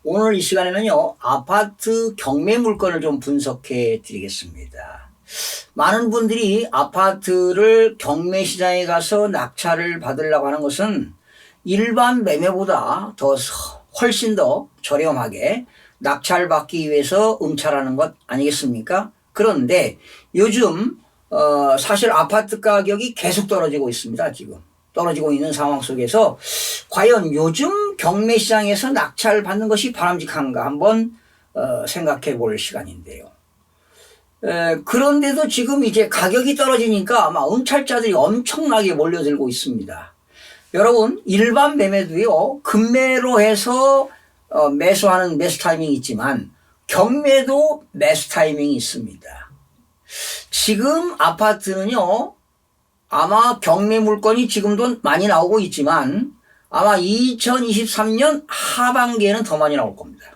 오늘 이 시간에는요, 아파트 경매 물건을 좀 분석해 드리겠습니다. 많은 분들이 아파트를 경매 시장에 가서 낙찰을 받으려고 하는 것은 일반 매매보다 훨씬 더 저렴하게 낙찰받기 위해서 응찰하는 것 아니겠습니까? 그런데 요즘 사실 아파트 가격이 계속 떨어지고 있습니다. 지금 떨어지고 있는 상황 속에서 과연 요즘 경매 시장에서 낙찰 받는 것이 바람직한가 한번 생각해 볼 시간인데요. 그런데도 지금 이제 가격이 떨어지니까 아마 응찰자들이 엄청나게 몰려들고 있습니다. 여러분, 일반 매매도요, 급매로 해서 매수하는 매수 타이밍이 있지만 경매도 매수 타이밍이 있습니다. 지금 아파트는요, 아마 경매 물건이 지금도 많이 나오고 있지만 아마 2023년 하반기에는 더 많이 나올 겁니다.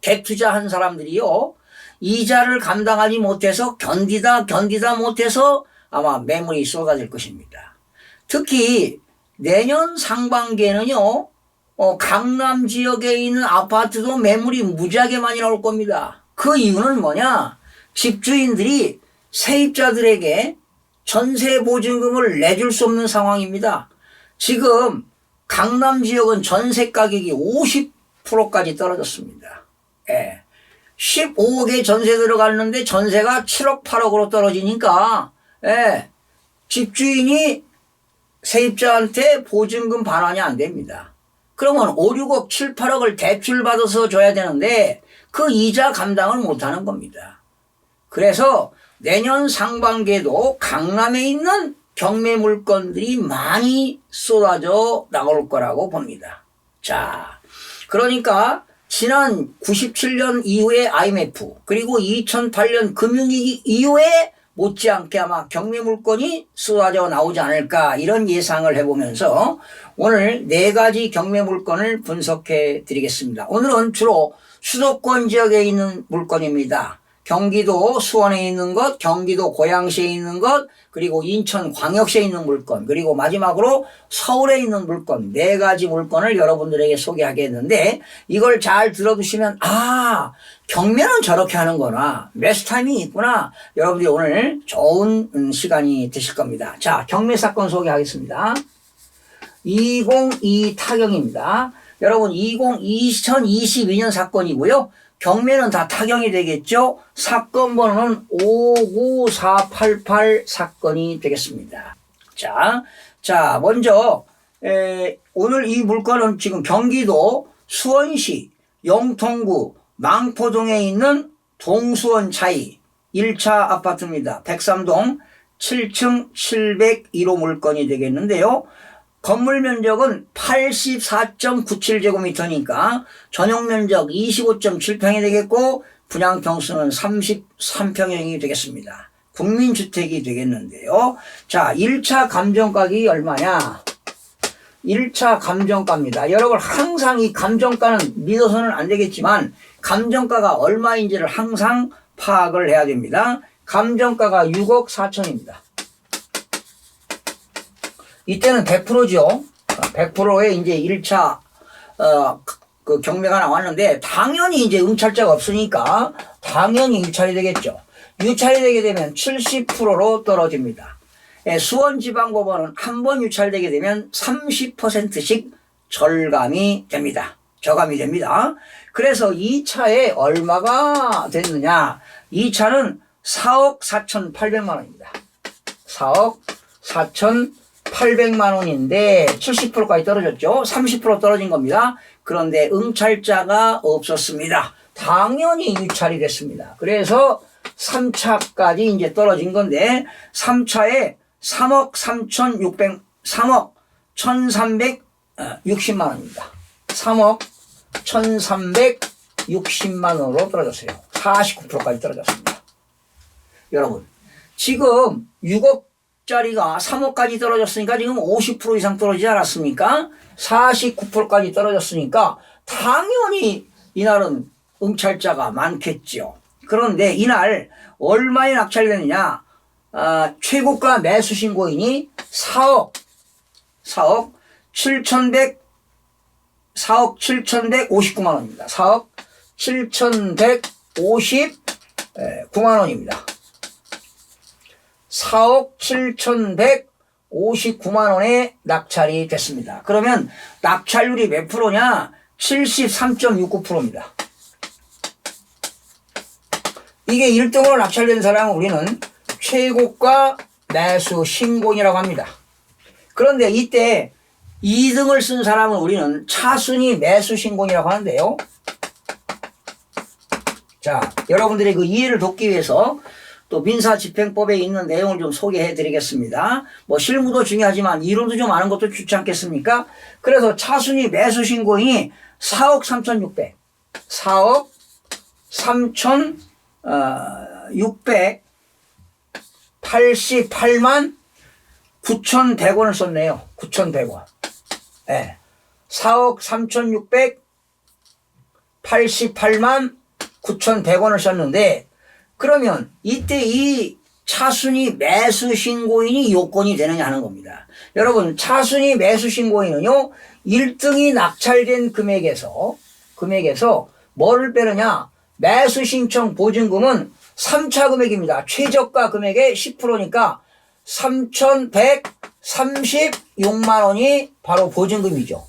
갭 투자한 사람들이요, 이자를 감당하지 못해서 견디다 못해서 아마 매물이 쏟아질 것입니다. 특히 내년 상반기에는요, 강남 지역에 있는 아파트도 매물이 무지하게 많이 나올 겁니다. 그 이유는 뭐냐? 집주인들이 세입자들에게 전세 보증금을 내줄 수 없는 상황입니다. 지금 강남 지역은 전세 가격이 50%까지 떨어졌습니다. 15억에 전세 들어갔는데 전세가 7억 8억으로 떨어지니까 집주인이 세입자한테 보증금 반환이 안 됩니다. 그러면 5, 6억, 7, 8억을 대출 받아서 줘야 되는데 그 이자 감당을 못하는 겁니다. 그래서 내년 상반기에도 강남에 있는 경매 물건들이 많이 쏟아져 나올 거라고 봅니다. 자, 그러니까 지난 97년 이후에 IMF 그리고 2008년 금융위기 이후에 못지않게 아마 경매 물건이 쏟아져 나오지 않을까 이런 예상을 해보면서 오늘 4가지 경매 물건을 분석해 드리겠습니다. 오늘은 주로 수도권 지역에 있는 물건입니다. 경기도 수원에 있는 것, 경기도 고양시에 있는 것, 그리고 인천 광역시에 있는 물건, 그리고 마지막으로 서울에 있는 물건, 4가지 물건을 여러분들에게 소개하겠는데 이걸 잘 들어두시면 경매는 저렇게 하는구나, 매수 타이밍이 있구나, 여러분들이 오늘 좋은 시간이 되실 겁니다. 자, 경매 사건 소개하겠습니다. 202 타경입니다. 여러분 2022년 사건이고요. 경매는 다 타경이 되겠죠. 사건 번호는 59488 사건이 되겠습니다. 자, 먼저 오늘 이 물건은 지금 경기도 수원시 영통구 망포동에 있는 동수원 차이 1차 아파트입니다. 103동 7층 701호 물건이 되겠는데요. 건물 면적은 84.97제곱미터니까 전용 면적 25.7평이 되겠고 분양 평수는 33평형이 되겠습니다. 국민주택이 되겠는데요. 자, 1차 감정가격이 얼마냐? 1차 감정가입니다. 여러분 항상 이 감정가는 믿어서는 안 되겠지만 감정가가 얼마인지를 항상 파악을 해야 됩니다. 감정가가 6억 4천입니다. 이때는 100%죠. 100%에 이제 1차, 그 경매가 나왔는데, 당연히 이제 응찰자가 없으니까, 당연히 유찰이 되겠죠. 유찰이 되게 되면 70%로 떨어집니다. 수원지방법원은 한 번 유찰되게 되면 30%씩 저감이 됩니다. 그래서 2차에 얼마가 됐느냐. 2차는 4억 4,800만 원입니다. 4억 4,800만 원인데 70%까지 떨어졌죠. 30% 떨어진 겁니다. 그런데 응찰자가 없었습니다. 당연히 유찰이 됐습니다. 그래서 3차까지 이제 떨어진 건데 3차에 3억 1,360만 원입니다. 3억 1,360만 원으로 떨어졌어요. 49%까지 떨어졌습니다. 여러분, 지금 6억짜리가 3억까지 떨어졌으니까 지금 50% 이상 떨어지지 않았습니까? 49%까지 떨어졌으니까 당연히 이날은 응찰자가 많겠죠. 그런데 이날 얼마에 낙찰되느냐? 최고가 매수 신고인이 4억 7,100 4억 7,159만 원입니다. 4억 7,159만 원입니다. 4억 7,159만 원에 낙찰이 됐습니다. 그러면 낙찰률이 몇 프로냐? 73.69%입니다. 이게 1등으로 낙찰된 사람은 우리는 최고가 매수 신고인이라고 합니다. 그런데 이때 2등을 쓴 사람은 우리는 차순위 매수 신고인이라고 하는데요. 자, 여러분들의 그 이해를 돕기 위해서 또 민사집행법에 있는 내용을 좀 소개해 드리겠습니다. 뭐 실무도 중요하지만 이론도 좀 아는 것도 좋지 않겠습니까? 그래서 차순위 매수 신고인이 4억 3,600, 4억 3,688만 9,100원을 썼네요. 9,100원. 네. 4억 3,688만 9,100원을 썼는데, 그러면 이때 이 차순위 매수 신고인이 요건이 되느냐 하는 겁니다. 여러분, 차순위 매수 신고인은요, 1등이 낙찰된 금액에서 뭐를 빼느냐? 매수 신청 보증금은 3차 금액입니다. 최저가 금액의 10%니까 3,136만 원이 바로 보증금이죠.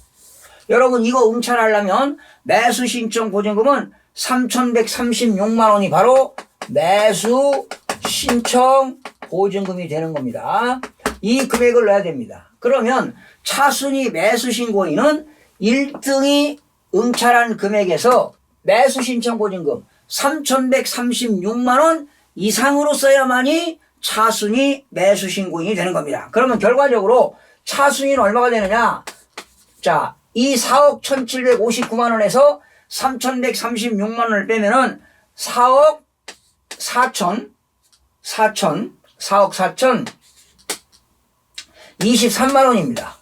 여러분, 이거 응찰하려면 매수 신청 보증금은 3,136만 원이 바로 매수 신청 보증금이 되는 겁니다. 이 금액을 넣어야 됩니다. 그러면 차순위 매수 신고인은 1등이 응찰한 금액에서 매수 신청 보증금 3,136만 원 이상으로 써야만이 차순위 매수 신고인이 되는 겁니다. 그러면 결과적으로 차순위는 얼마가 되느냐? 자, 이 4억 1,759만 원에서 3,136만 원을 빼면은 4억 4천 23만 원입니다.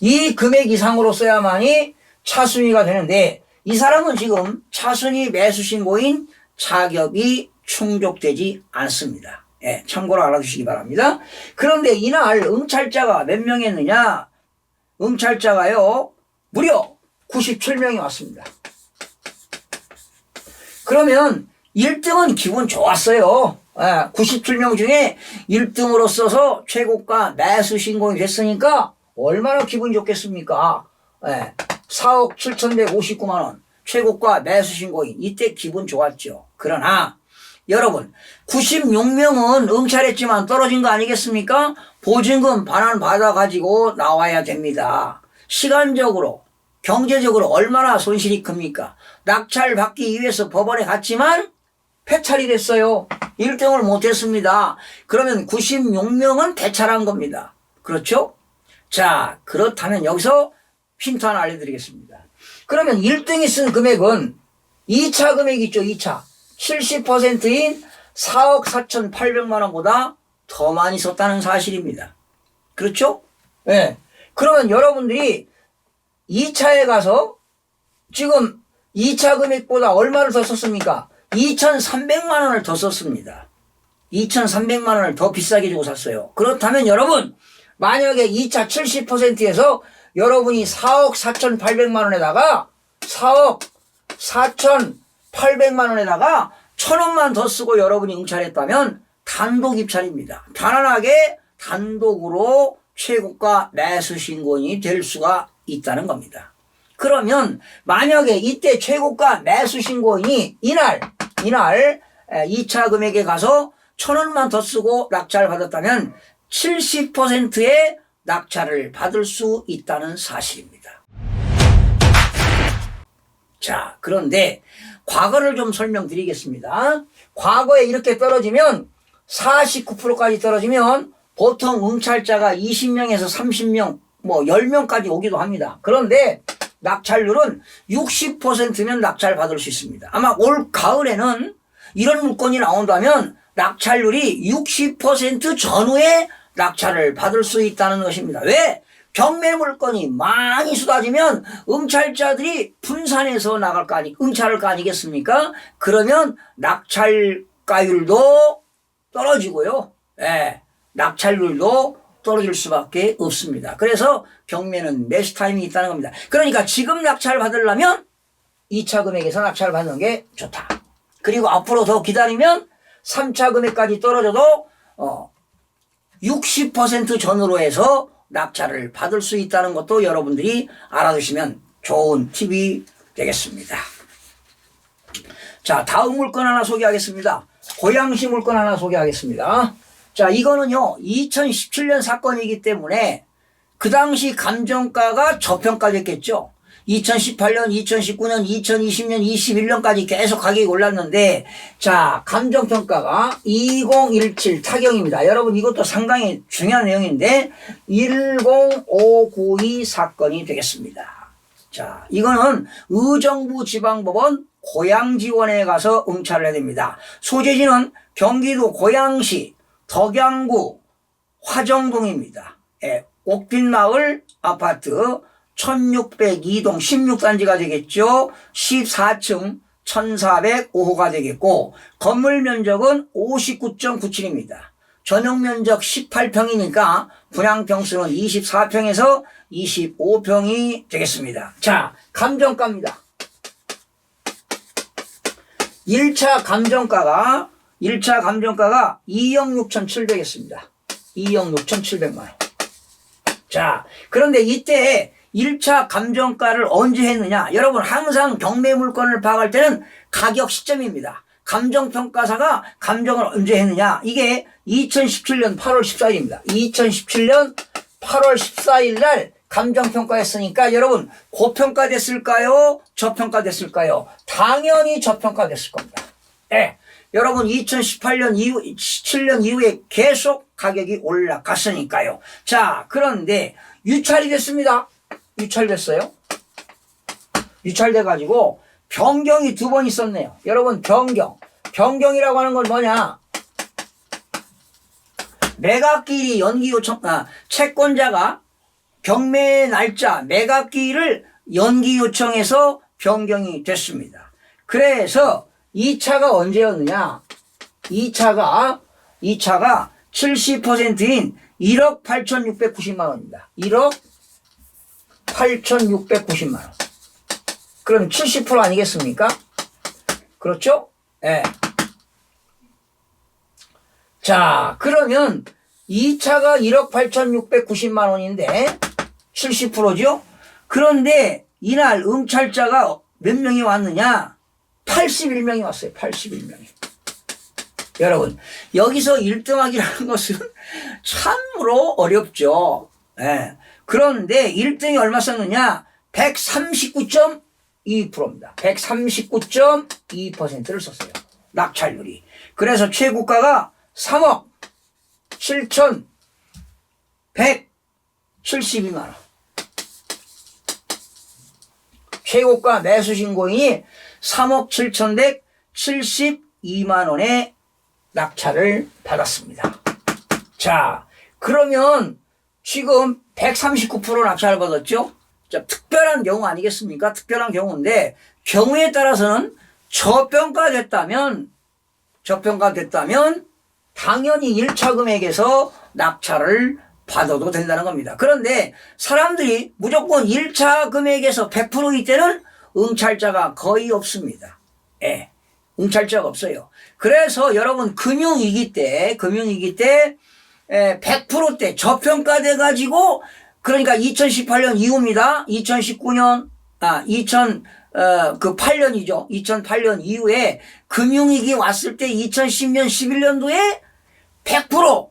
이 금액 이상으로 써야만이 차순위가 되는데, 이 사람은 지금 차순위 매수 신고인 자격이 충족되지 않습니다. 예, 참고로 알아두시기 바랍니다. 그런데 이날 응찰자가 몇 명이었느냐? 응찰자가요, 무려 97명이 왔습니다. 그러면 1등은 기분 좋았어요. 97명 중에 1등으로 써서 최고가 매수 신고인이 됐으니까 얼마나 기분 좋겠습니까? 4억 7,159만 원 최고가 매수 신고인, 이때 기분 좋았죠. 그러나 여러분, 96명은 응찰했지만 떨어진 거 아니겠습니까? 보증금 반환 받아가지고 나와야 됩니다. 시간적으로, 경제적으로 얼마나 손실이 큽니까? 낙찰 받기 위해서 법원에 갔지만 폐찰이 됐어요. 1등을 못했습니다. 그러면 96명은 대찰한 겁니다. 그렇죠? 자, 그렇다면 여기서 힌트 하나 알려드리겠습니다. 그러면 1등이 쓴 금액은 2차 금액 있죠. 2차 70%인 4억 4,800만 원보다 더 많이 썼다는 사실입니다. 그렇죠? 네. 그러면 여러분들이 2차에 가서 지금 2차 금액보다 얼마를 더 썼습니까? 2,300만 원을 더 썼습니다. 2,300만 원을 더 비싸게 주고 샀어요. 그렇다면 여러분, 만약에 2차 70%에서 여러분이 4억 4,800만 원에다가 4억 4,800만 원에다가 1,000원만 더 쓰고 여러분이 응찰했다면 단독 입찰입니다. 편안하게 단독으로 최고가 매수 신고인이 될 수가 있다는 겁니다. 그러면 만약에 이때 최고가 매수 신고인이 이날 2차 금액에 가서 1,000원만 더 쓰고 낙찰을 받았다면 70%의 낙찰을 받을 수 있다는 사실입니다. 자, 그런데 과거를 좀 설명드리겠습니다. 과거에 이렇게 떨어지면 49%까지 떨어지면 보통 응찰자가 20명에서 30명, 10명까지 오기도 합니다. 그런데 낙찰률은 60%면 낙찰 받을 수 있습니다. 아마 올 가을에는 이런 물건이 나온다면 낙찰률이 60% 전후에 낙찰을 받을 수 있다는 것입니다. 왜? 경매 물건이 많이 쏟아지면 응찰자들이 분산해서 나갈 거 응찰할 거 아니겠습니까? 그러면 낙찰가율도 떨어지고요. 낙찰률도 떨어질 수밖에 없습니다. 그래서 경매는 매수 타임이 있다는 겁니다. 그러니까 지금 낙찰 받으려면 2차 금액에서 낙찰 받는 게 좋다. 그리고 앞으로 더 기다리면 3차 금액까지 떨어져도 60% 전후로 해서 낙찰을 받을 수 있다는 것도 여러분들이 알아두시면 좋은 팁이 되겠습니다. 자, 다음 물건 하나 소개하겠습니다. 고양시 물건 하나 소개하겠습니다. 자, 이거는요 2017년 사건이기 때문에 그 당시 감정가가 저평가됐겠죠. 2018년, 2019년, 2020년, 21년까지 계속 가격이 올랐는데, 자, 감정평가가 2017 타경입니다. 여러분 이것도 상당히 중요한 내용인데 10592 사건이 되겠습니다. 자, 이거는 의정부 지방법원 고양지원에 가서 응찰을 해야 됩니다. 소재지는 경기도 고양시 덕양구 화정동입니다. 예, 옥빛마을 아파트 1602동 16단지가 되겠죠. 14층 1405호가 되겠고 건물 면적은 59.97입니다. 전용 면적 18평이니까 분양평수는 24평에서 25평이 되겠습니다. 자, 감정가입니다. 1차 감정가가 2억 6,700이었습니다. 2억 6,700만 원. 자, 그런데 이때 1차 감정가를 언제 했느냐? 여러분 항상 경매 물건을 파악할 때는 가격 시점입니다. 감정평가사가 감정을 언제 했느냐? 이게 2017년 8월 14일입니다. 2017년 8월 14일 날 감정평가했으니까 여러분 고평가됐을까요? 저평가됐을까요? 당연히 저평가됐을 겁니다. 네. 여러분 2018년 이후 7년 이후에 계속 가격이 올라갔으니까요. 자, 그런데 유찰이 됐습니다. 유찰됐어요. 유찰돼 가지고 변경이 2번 있었네요. 여러분 변경이라고 하는 건 뭐냐? 매각기일이 연기 요청 채권자가 경매 날짜 매각기일을 연기 요청해서 변경이 됐습니다. 그래서 2차가 언제였느냐? 2차가 70%인 1억 8,690만 원입니다. 1억 8,690만 원. 그럼 70% 아니겠습니까? 그렇죠? 예. 네. 자, 그러면 2차가 1억 8,690만 원인데 70%죠? 그런데 이날 응찰자가 몇 명이 왔느냐? 81명이 왔어요. 81명이. 여러분, 여기서 1등하기라는 것은 참으로 어렵죠. 예. 그런데 1등이 얼마 썼느냐? 139.2%입니다. 139.2%를 썼어요. 낙찰률이. 그래서 최고가가 3억 7,172만 원. 최고가 매수 신고인이 3억 7,172만 원의 낙찰을 받았습니다. 자, 그러면 지금 139% 낙찰을 받았죠? 자, 특별한 경우 아니겠습니까? 특별한 경우인데 경우에 따라서는 저평가됐다면 당연히 1차 금액에서 낙찰을 받아도 된다는 겁니다. 그런데 사람들이 무조건 1차 금액에서 100%일 때는 응찰자가 거의 없습니다. 예, 응찰자가 없어요. 그래서 여러분 금융위기 때 100%대 저평가돼 가지고 그러니까 2018년 이후입니다. 2019년 8년이죠. 2008년 이후에 금융위기 왔을 때 2010년 11년도에 100%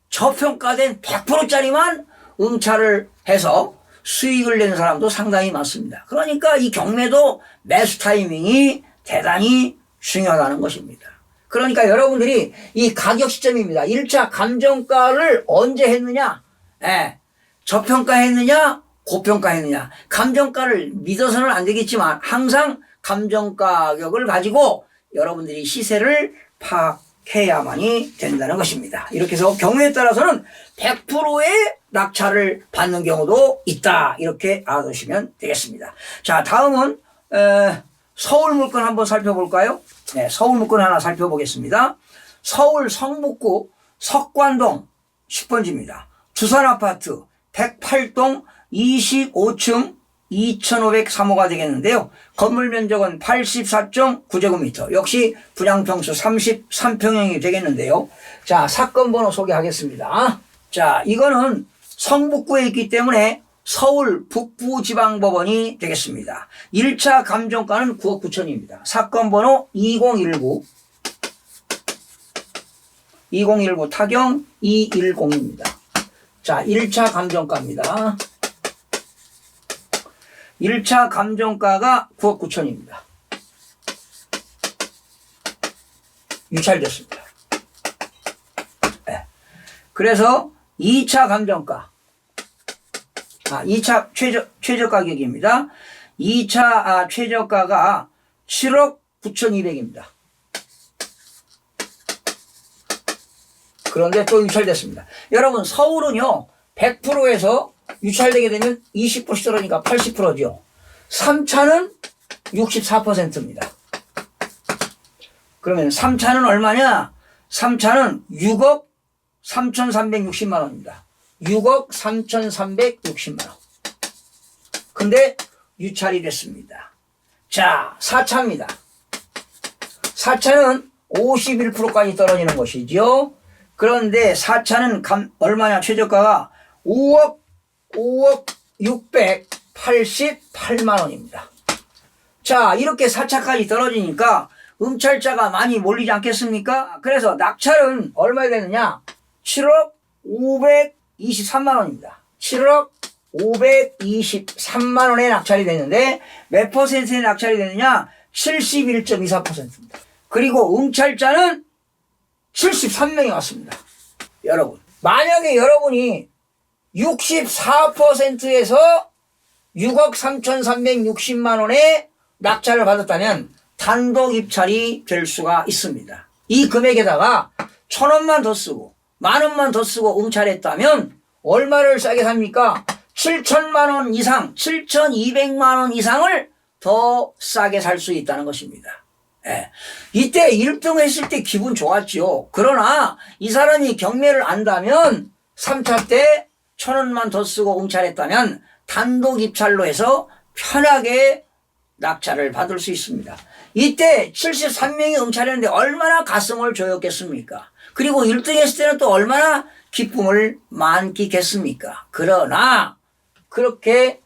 저평가된 100%짜리만 응찰을 해서 수익을 낸 사람도 상당히 많습니다. 그러니까 이 경매도 매수 타이밍이 대단히 중요하다는 것입니다. 그러니까 여러분들이 이 가격 시점입니다. 1차 감정가를 언제 했느냐? 예, 저평가했느냐? 고평가했느냐? 감정가를 믿어서는 안 되겠지만 항상 감정가격을 가지고 여러분들이 시세를 파악해야만이 된다는 것입니다. 이렇게 해서 경우에 따라서는 100%의 낙찰을 받는 경우도 있다. 이렇게 알아두시면 되겠습니다. 자, 다음은 서울 물건 한번 살펴볼까요? 네, 서울 물건 하나 살펴보겠습니다. 서울 성북구 석관동 10번지입니다. 두산아파트 108동 25층 2503호가 되겠는데요. 건물 면적은 84.9제곱미터. 역시 분양평수 33평형이 되겠는데요. 자, 사건 번호 소개하겠습니다. 자, 이거는 성북구에 있기 때문에 서울 북부지방법원이 되겠습니다. 1차 감정가는 9억 9천입니다. 사건 번호 2019 타경 210입니다. 자, 1차 감정가입니다. 1차 감정가가 9억 9천입니다. 유찰됐습니다. 네. 그래서 2차 감정가, 2차 최저 가격입니다. 2차 최저가가 7억 9,200입니다. 그런데 또 유찰됐습니다. 여러분, 서울은요 100%에서 유찰되게 되면 20%씩 떨어지니까 80%죠. 3차는 64%입니다. 그러면 3차는 얼마냐? 3차는 6억 3,360만 원입니다. 6억 3,360만 원. 근데 유찰이 됐습니다. 자, 4차입니다. 4차는 51%까지 떨어지는 것이죠. 그런데 4차는 얼마냐? 최저가가 5억 688만 원입니다. 자, 이렇게 4차까지 떨어지니까 음찰자가 많이 몰리지 않겠습니까? 그래서 낙찰은 얼마에 되느냐? 7억 523만 원입니다. 7억 523만 원에 낙찰이 되는데 몇 퍼센트에 낙찰이 되느냐? 71.24%입니다. 그리고 응찰자는 73명이 왔습니다. 여러분, 만약에 여러분이 64%에서 6억 3,360만 원의 낙찰을 받았다면 단독 입찰이 될 수가 있습니다. 이 금액에다가 1,000원만 더 쓰고 10,000원만 더 쓰고 응찰했다면 얼마를 싸게 삽니까? 7,000만 원 이상, 7,200만 원 이상을 더 싸게 살 수 있다는 것입니다. 예. 이때 1등 했을 때 기분 좋았죠. 그러나 이 사람이 경매를 안다면 3차 때 1,000원만 더 쓰고 응찰했다면 단독 입찰로 해서 편하게 낙찰을 받을 수 있습니다. 이때 73명이 응찰했는데 얼마나 가슴을 조였겠습니까? 그리고 1등 했을 때는 또 얼마나 기쁨을 만끽했습니까? 그러나 그렇게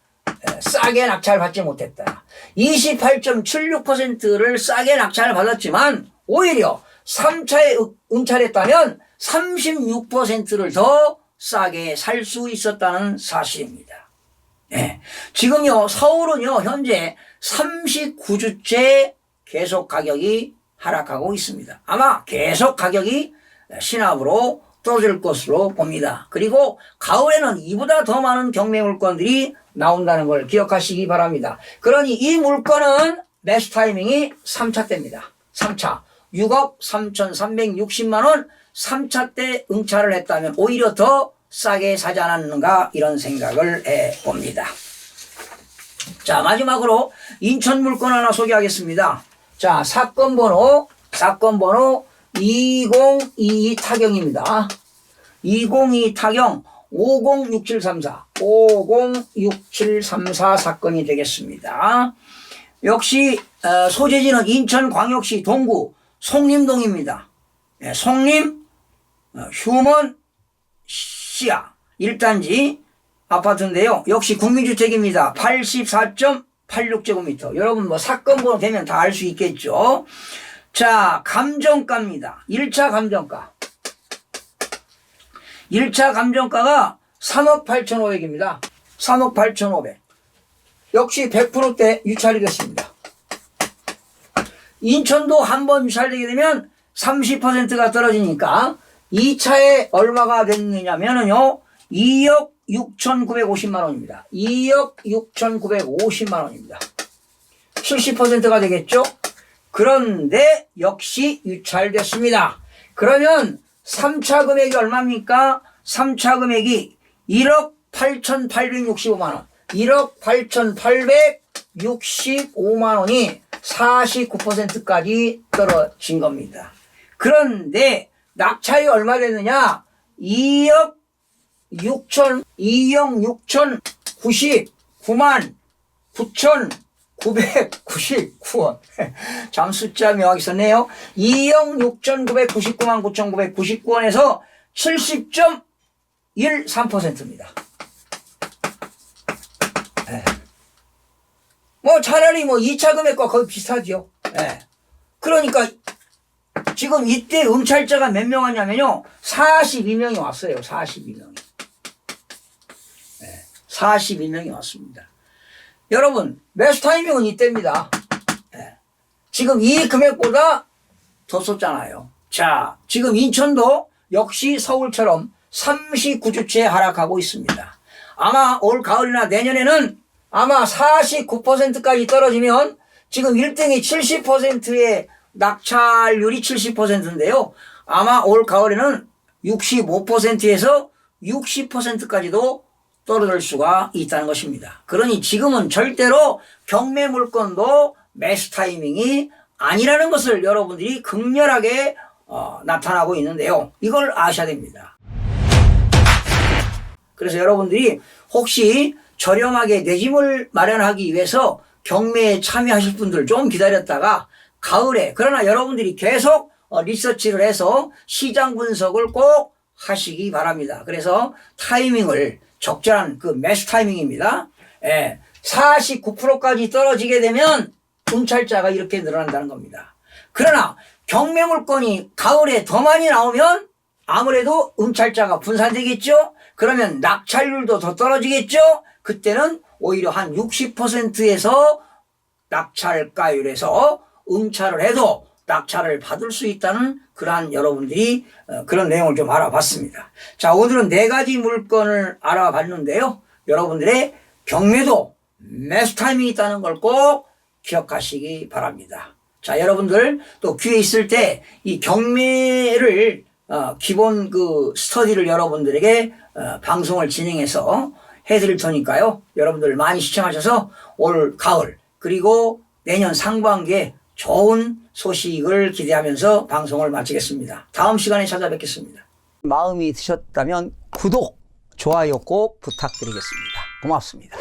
싸게 낙찰받지 못했다. 28.76%를 싸게 낙찰을 받았지만 오히려 3차에 응찰했다면 36%를 더 싸게 살 수 있었다는 사실입니다. 네. 지금요, 서울은요, 현재 39주째 계속 가격이 하락하고 있습니다. 아마 계속 가격이 신압으로 떨어질 것으로 봅니다. 그리고 가을에는 이보다 더 많은 경매 물건들이 나온다는 걸 기억하시기 바랍니다. 그러니 이 물건은 매수 타이밍이 3차 때입니다. 3차 6억 3,360만 원 3차 때 응찰을 했다면 오히려 더 싸게 사지 않았는가 이런 생각을 해봅니다. 자, 마지막으로 인천 물건 하나 소개하겠습니다. 자, 사건 번호 2022 타경입니다. 2022 타경 506734 사건이 되겠습니다. 역시 소재지는 인천광역시 동구 송림동입니다. 송림 휴먼 시아 1단지 아파트인데요. 역시 국민주택입니다. 84.86제곱미터. 여러분 뭐 사건 번호 되면 다 알 수 있겠죠. 자, 감정가입니다. 1차 감정가. 1차 감정가가 3억 8,500입니다. 3억 8,500. 역시 100%대 유찰이 됐습니다. 인천도 한번 유찰되게 되면 30%가 떨어지니까 2차에 얼마가 됐느냐면요. 2억 6,950만 원입니다. 2억 6,950만 원입니다. 70%가 되겠죠? 그런데 역시 유찰됐습니다. 그러면 3차 금액이 얼마입니까? 3차 금액이 1억 8,865만 원. 1억 8,865만 원이 49%까지 떨어진 겁니다. 그런데 낙찰이 얼마 됐느냐? 2억 2억 9,999원. 참 숫자 묘하게 썼네요. 2억 6,999만 9,999원에서 70.13%입니다. 뭐 차라리 뭐 2차 금액과 거의 비슷하죠. 그러니까 지금 이때 응찰자가 몇 명 왔냐면요. 42명이 왔어요. 42명이. 42명이 왔습니다. 여러분, 매수 타이밍은 이때입니다. 지금 이 금액보다 더 썼잖아요. 자, 지금 인천도 역시 서울처럼 39주째 하락하고 있습니다. 아마 올 가을이나 내년에는 아마 49%까지 떨어지면 지금 1등이 70%의 낙찰률이 70%인데요. 아마 올 가을에는 65%에서 60%까지도 떨어질 수가 있다는 것입니다. 그러니 지금은 절대로 경매 물건도 매수 타이밍이 아니라는 것을 여러분들이 극렬하게 나타나고 있는데요. 이걸 아셔야 됩니다. 그래서 여러분들이 혹시 저렴하게 내 집을 마련하기 위해서 경매에 참여하실 분들 좀 기다렸다가 가을에, 그러나 여러분들이 계속 리서치를 해서 시장 분석을 꼭 하시기 바랍니다. 그래서 타이밍을 적절한 그 매수 타이밍입니다. 49%까지 떨어지게 되면 응찰자가 이렇게 늘어난다는 겁니다. 그러나 경매 물건이 가을에 더 많이 나오면 아무래도 응찰자가 분산되겠죠. 그러면 낙찰률도 더 떨어지겠죠. 그때는 오히려 한 60%에서 낙찰가율에서 응찰을 해도 낙찰을 받을 수 있다는 그러한 여러분들이 그런 내용을 좀 알아봤습니다. 자, 오늘은 4가지 물건을 알아봤는데요. 여러분들의 경매도 매수 타이밍이 있다는 걸 꼭 기억하시기 바랍니다. 자, 여러분들 또 기회 있을 때 이 경매를 기본 그 스터디를 여러분들에게 방송을 진행해서 해드릴 테니까요. 여러분들 많이 시청하셔서 올 가을 그리고 내년 상반기에 좋은 소식을 기대하면서 방송을 마치겠습니다. 다음 시간에 찾아뵙겠습니다. 마음이 드셨다면 구독, 좋아요 꼭 부탁드리겠습니다. 고맙습니다.